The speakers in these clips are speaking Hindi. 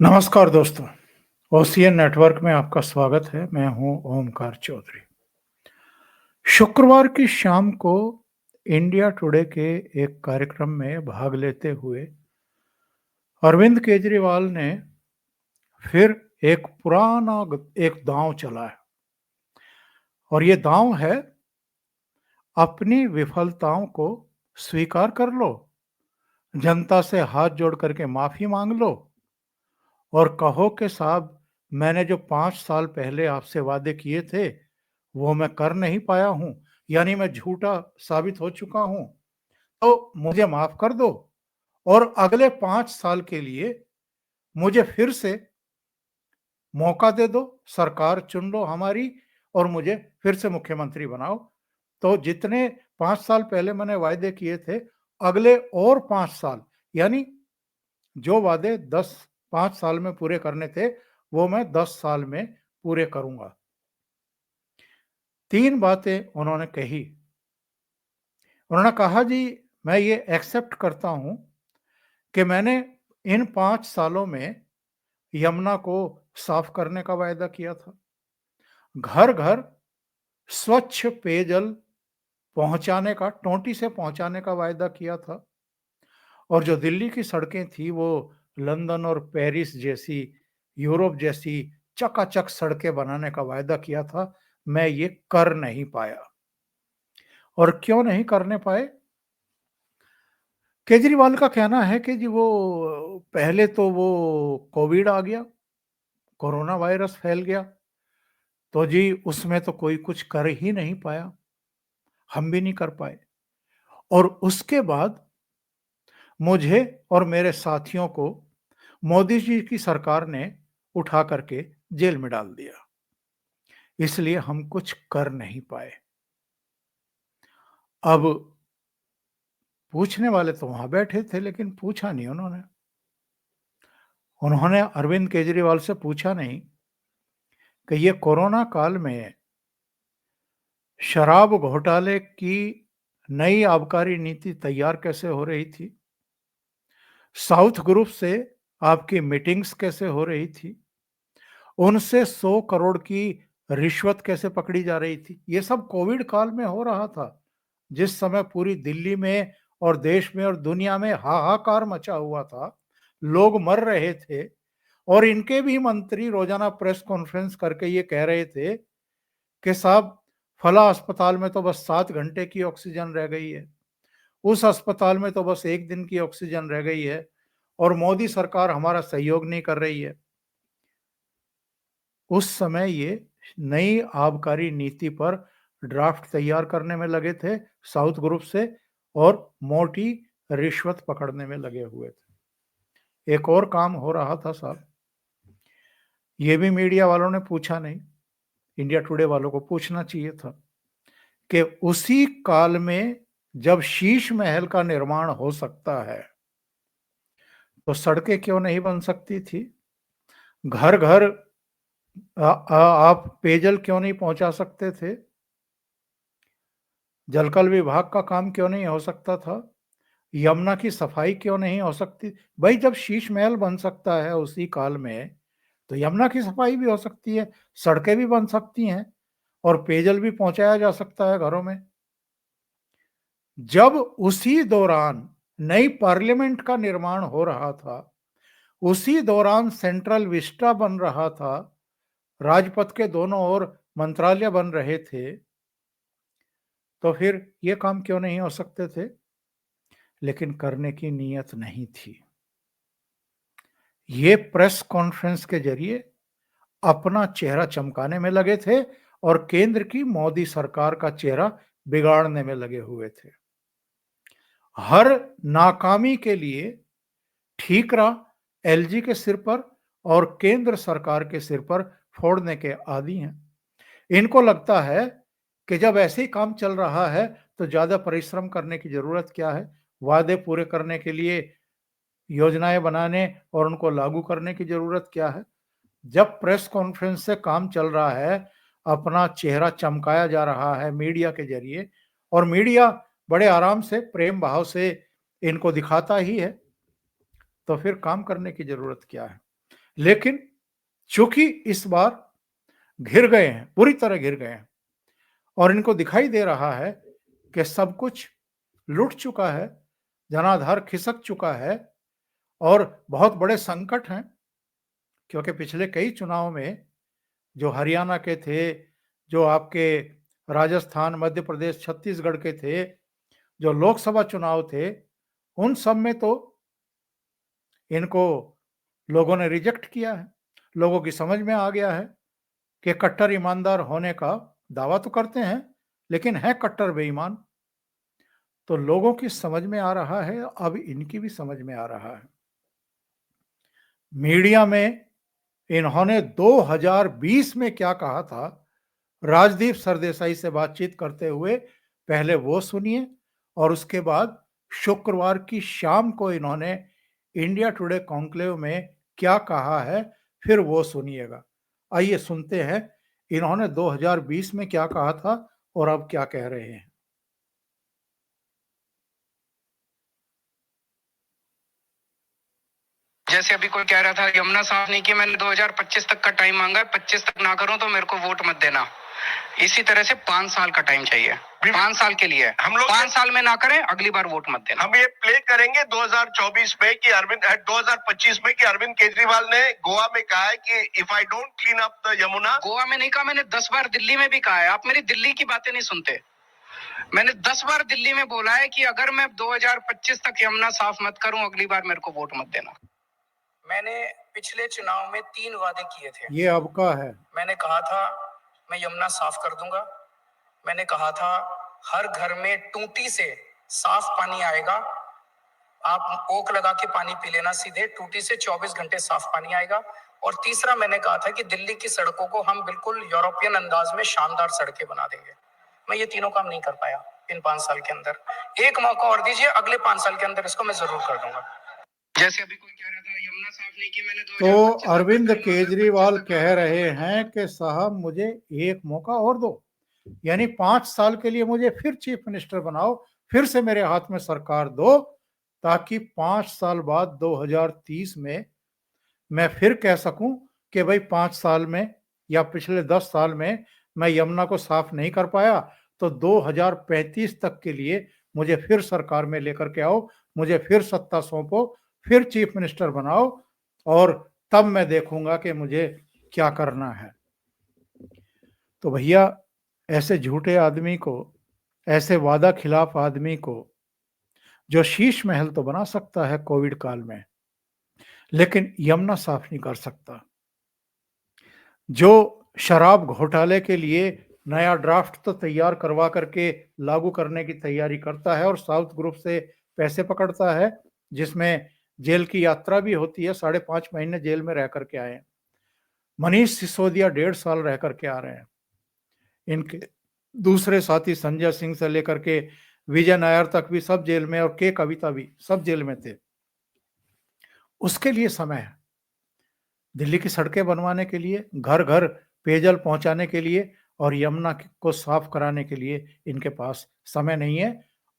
नमस्कार दोस्तों, ओसीएन नेटवर्क में आपका स्वागत है। मैं हूं ओमकार चौधरी। शुक्रवार की शाम को इंडिया टुडे के एक कार्यक्रम में भाग लेते हुए अरविंद केजरीवाल ने फिर एक एक दांव चला है और ये दांव है अपनी विफलताओं को स्वीकार कर लो, जनता से हाथ जोड़ करके माफी मांग लो और कहो कि साहब मैंने जो 5 साल पहले आपसे वादे किए थे, वो मैं कर नहीं पाया हूँ, यानी मैं झूठा साबित हो चुका हूँ, तो मुझे माफ कर दो और अगले 5 साल के लिए मुझे फिर से मौका दे दो, सरकार चुन लो हमारी और मुझे फिर से मुख्यमंत्री बनाओ। तो जितने 5 साल पहले मैंने वायदे किए थे, अगले और 5 साल यानी जो वादे 5 साल में पूरे करने थे, वो मैं 10 साल में पूरे करूँगा। 3 बातें उन्होंने कही। उन्होंने कहा जी मैं ये एक्सेप्ट करता हूँ कि मैंने इन 5 सालों में यमुना को साफ करने का वायदा किया था। घर-घर स्वच्छ पेयजल पहुँचाने का, टोंटी से पहुँचाने का वायदा किया था और जो दिल्ली की सड़कें थी वो लंदन और पेरिस जैसी, यूरोप जैसी चकाचक सड़कें बनाने का वायदा किया था। मैं ये कर नहीं पाया। और क्यों नहीं करने पाए? केजरीवाल का कहना है कि जी वो पहले तो वो कोविड आ गया, कोरोना वायरस फैल गया, तो जी उसमें तो कोई कुछ कर ही नहीं पाया, हम भी नहीं कर पाए। और उसके बाद मुझे और मेरे साथियों को मोदी जी की सरकार ने उठा करके जेल में डाल दिया, इसलिए हम कुछ कर नहीं पाए। अब पूछने वाले तो वहां बैठे थे लेकिन पूछा नहीं उन्होंने। उन्होंने अरविंद केजरीवाल से पूछा नहीं कि ये कोरोना काल में शराब घोटाले की नई आबकारी नीति तैयार कैसे हो रही थी? साउथ ग्रुप से आपकी मीटिंग्स कैसे हो रही थी? उनसे 100 करोड़ की रिश्वत कैसे पकड़ी जा रही थी? ये सब कोविड काल में हो रहा था, जिस समय पूरी दिल्ली में और देश में और दुनिया में हाहाकार मचा हुआ था, लोग मर रहे थे और इनके भी मंत्री रोजाना प्रेस कॉन्फ्रेंस करके ये कह रहे थे कि साहब फला अस्पताल में तो बस 7 घंटे की ऑक्सीजन रह गई है, उस अस्पताल में तो बस 1 दिन की ऑक्सीजन रह गई है और मोदी सरकार हमारा सहयोग नहीं कर रही है। उस समय ये नई आबकारी नीति पर ड्राफ्ट तैयार करने में लगे थे साउथ ग्रुप से और मोटी रिश्वत पकड़ने में लगे हुए थे। एक और काम हो रहा था साहब, ये भी मीडिया वालों ने पूछा नहीं, इंडिया टुडे वालों को पूछना चाहिए था कि उसी काल में जब शीश महल का निर्माण हो सकता है, तो सड़कें क्यों नहीं बन सकती थी? घर-घर आप पेयजल क्यों नहीं पहुंचा सकते थे? जलकल विभाग का काम क्यों नहीं हो सकता था? यमुना की सफाई क्यों नहीं हो सकती? भाई जब शीश महल बन सकता है उसी काल में, तो यमुना की सफाई भी हो सकती है, सड़कें भी बन सकती हैं और पेयजल भी पहुंचाया जा सकता है घरों में। जब उसी दौरान नई पार्लियामेंट का निर्माण हो रहा था, उसी दौरान सेंट्रल विस्टा बन रहा था, राजपथ के दोनों ओर मंत्रालय बन रहे थे, तो फिर ये काम क्यों नहीं हो सकते थे? लेकिन करने की नीयत नहीं थी। ये प्रेस कॉन्फ्रेंस के जरिए अपना चेहरा चमकाने में लगे थे और केंद्र की मोदी सरकार का चेहरा बिगाड़ने में लगे हुए थे। हर नाकामी के लिए ठीकरा एलजी के सिर पर और केंद्र सरकार के सिर पर फोड़ने के आदी हैं। इनको लगता है कि जब ऐसे ही काम चल रहा है तो ज्यादा परिश्रम करने की जरूरत क्या है, वादे पूरे करने के लिए योजनाएं बनाने और उनको लागू करने की जरूरत क्या है। जब प्रेस कॉन्फ्रेंस से काम चल रहा है, अपना चेहरा चमकाया जा रहा है मीडिया के जरिए और मीडिया बड़े आराम से प्रेम भाव से इनको दिखाता ही है, तो फिर काम करने की जरूरत क्या है? लेकिन चूंकि इस बार घिर गए हैं, पूरी तरह घिर गए हैं और इनको दिखाई दे रहा है कि सब कुछ लुट चुका है, जनाधार खिसक चुका है और बहुत बड़े संकट हैं, क्योंकि पिछले कई चुनाव में जो हरियाणा के थे, जो आपके राजस्थान, मध्य प्रदेश, छत्तीसगढ़ के थे, जो लोकसभा चुनाव थे, उन सब में तो इनको लोगों ने रिजेक्ट किया है। लोगों की समझ में आ गया है कि कट्टर ईमानदार होने का दावा तो करते हैं, लेकिन है कट्टर बेईमान। तो लोगों की समझ में आ रहा है, अब इनकी भी समझ में आ रहा है। मीडिया में इन्होंने 2020 में क्या कहा था, राजदीप सरदेसाई से बातचीत करते हुए, पहले वो सुनिए और उसके बाद शुक्रवार की शाम को इन्होंने इंडिया टुडे कॉन्क्लेव में क्या कहा है, फिर वो सुनिएगा। आइए सुनते हैं इन्होंने 2020 में क्या कहा था और अब क्या कह रहे हैं। जैसे अभी कोई कह रहा था यमुना साफ नहीं की, मैंने 2025 तक का टाइम मांगा है, 25 तक ना करूं तो मेरे को वोट मत देना। इसी तरह से 5 साल का टाइम चाहिए, 5 साल के लिए। हम लोग 5 साल में ना करें, अगली बार वोट मत देना। हम ये प्ले करेंगे 2024 में कि 2025 में कि अरविंद केजरीवाल ने गोवा में कहा है कि if I don't clean up the Yamuna. Goa में नहीं कहा, मैंने 10 बार दिल्ली में भी कहा है। आप मेरी दिल्ली की बातें नहीं सुनते। मैंने 10 बार दिल्ली में बोला है कि अगर मैं 2025 तक यमुना साफ मत करूं, अगली बार मेरे को वोट मत देना। मैंने पिछले चुनाव में 3 वादे किए थे। ये अब का है। मैंने कहा था मैं यमुना साफ कर दूंगा। मैंने कहा था हर घर में टूटी से साफ पानी आएगा, आप ओक लगा के पानी पी लेना सीधे, टूटी से 24 घंटे साफ पानी आएगा। और तीसरा मैंने कहा था कि दिल्ली की सड़कों को हम बिल्कुल यूरोपियन अंदाज में शानदार सड़कें बना देंगे। मैं ये तीनों काम नहीं कर पाया इन 5 साल के अंदर। एक मौका और दीजिए, अगले 5 साल के अंदर इसको मैं जरूर कर दूंगा। जैसे अभी कोई कह रहा था यमुना साफ नहीं की, मैंने तो अरविंद केजरीवाल कह रहे हैं कि साहब मुझे एक मौका और दो, यानी 5 साल के लिए मुझे फिर चीफ मिनिस्टर बनाओ, फिर से मेरे हाथ में सरकार दो, ताकि 5 साल बाद 2030 में मैं फिर कह सकूं कि भाई 5 साल में या पिछले 10 साल में मैं यमुना को साफ नहीं कर पाया, तो 2035 तक के लिए मुझे फिर सरकार में लेकर के आओ, मुझे फिर सत्ता सौंपो, फिर चीफ मिनिस्टर बनाओ और तब मैं देखूंगा कि मुझे क्या करना है। तो भैया ऐसे झूठे आदमी को, ऐसे वादा खिलाफ आदमी को, जो शीश महल तो बना सकता है कोविड काल में, लेकिन यमुना साफ नहीं कर सकता, जो शराब घोटाले के लिए नया ड्राफ्ट तो तैयार करवा करके लागू करने की तैयारी करता है और साउथ ग्रुप से पैसे पकड़ता है, जिसमें जेल की यात्रा भी होती है, 5.5 महीने जेल में रह करके आए हैं। मनीष सिसोदिया 1.5 साल रह करके आ रहे हैं। इनके दूसरे साथी संजय सिंह से लेकर के विजय नायर तक भी सब जेल में, और के कविता भी सब जेल में थे। उसके लिए समय है, दिल्ली की सड़कें बनवाने के लिए, घर घर पेयजल पहुंचाने के लिए और यमुना को साफ कराने के लिए इनके पास समय नहीं है।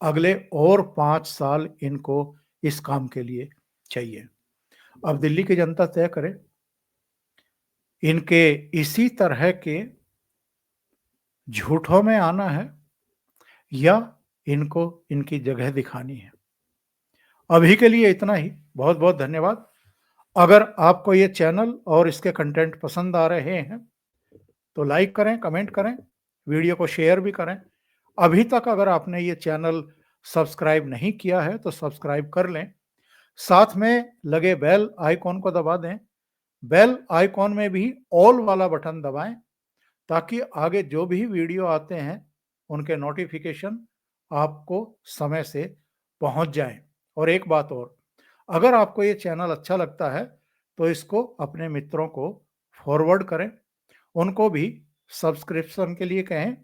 अगले और 5 साल इनको इस काम के लिए चाहिए। अब दिल्ली की जनता तय करे, इनके इसी तरह के झूठों में आना है या इनको इनकी जगह दिखानी है। अभी के लिए इतना ही। बहुत बहुत धन्यवाद। अगर आपको ये चैनल और इसके कंटेंट पसंद आ रहे हैं तो लाइक करें, कमेंट करें, वीडियो को शेयर भी करें। अभी तक अगर आपने ये चैनल सब्सक्राइब नहीं किया है तो सब्सक्राइब कर लें, साथ में लगे बेल आइकॉन को दबा दें। बेल आइकॉन में भी ऑल वाला बटन दबाएं, ताकि आगे जो भी वीडियो आते हैं उनके नोटिफिकेशन आपको समय से पहुंच जाएं। और एक बात और, अगर आपको ये चैनल अच्छा लगता है तो इसको अपने मित्रों को फॉरवर्ड करें, उनको भी सब्सक्रिप्शन के लिए कहें।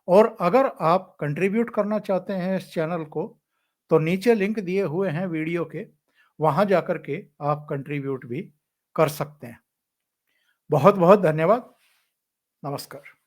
और अगर आप कंट्रीब्यूट करना चाहते हैं इस चैनल को, तो नीचे लिंक दिए हुए हैं वीडियो के, वहां जाकर के आप कंट्रीब्यूट भी कर सकते हैं। बहुत बहुत धन्यवाद। नमस्कार।